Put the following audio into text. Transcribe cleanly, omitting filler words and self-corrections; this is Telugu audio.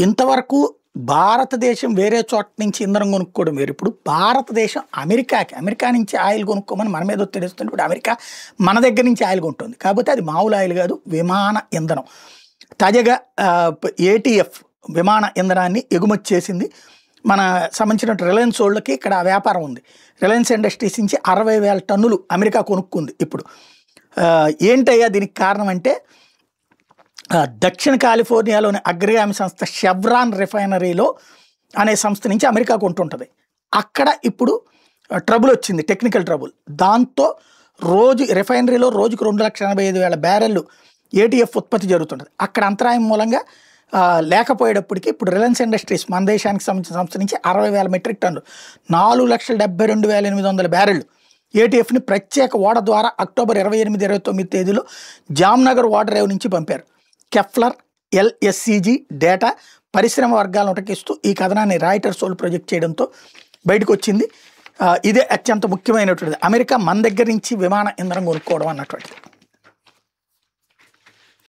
ఇంతవరకు భారతదేశం వేరే చోట నుంచి ఇంధనం కొనుక్కోవడం వేరు. ఇప్పుడు భారతదేశం అమెరికా నుంచి ఆయిల్ కొనుక్కోమని మన మీద ఒత్తిడి ఇస్తుంది. ఇప్పుడు అమెరికా మన దగ్గర నుంచి ఆయిల్ కొంటుంది. కాకపోతే అది మామూలు ఆయిల్ కాదు, విమాన ఇంధనం. తాజాగా ఏటీఎఫ్ విమాన ఇంధనాన్ని ఎగుమతి చేసింది. మన సంబంధించిన రిలయన్స్ వాళ్ళకి ఇక్కడ వ్యాపారం ఉంది. రిలయన్స్ ఇండస్ట్రీస్ నుంచి 60,000 టన్నులు అమెరికా కొనుక్కుంది. ఇప్పుడు ఏంటయ్యా దీనికి కారణం అంటే దక్షిణ కాలిఫోర్నియాలోని అగ్రగామి సంస్థ షెవ్రాన్ రిఫైనరీలో అనే సంస్థ నుంచి అమెరికా కొంటుంటుంది. అక్కడ ఇప్పుడు ట్రబుల్ వచ్చింది, టెక్నికల్ ట్రబుల్. దాంతో రిఫైనరీలో రోజుకు 2,85,000 బ్యారెళ్ళు ఏటీఎఫ్ ఉత్పత్తి జరుగుతుంటుంది. అక్కడ అంతరాయం మూలంగా లేకపోయేటప్పటికి ఇప్పుడు రిలయన్స్ ఇండస్ట్రీస్ మన దేశానికి సంబంధించిన సంస్థ నుంచి 60,000 మెట్రిక్ టన్నులు 4,72,800 బ్యారెళ్ళు ఏటీఎఫ్ని ప్రత్యేక ఓడ ద్వారా అక్టోబర్ 28, 29 తేదీలో జామ్నగర్ వాటర్ రేవ్ నుంచి పంపారు. కెఫ్లర్, ఎల్ఎస్సిజి డేటా పరిశ్రమ వర్గాలను ఉటకిస్తూ ఈ కథనాన్ని రాయిటర్స్ వాళ్ళు ప్రొజెక్ట్ చేయడంతో బయటకు వచ్చింది. ఇదే అత్యంత ముఖ్యమైనటువంటిది, అమెరికా మన దగ్గర నుంచి విమాన ఇంధనం కొనుక్కోవడం అన్నటువంటిది.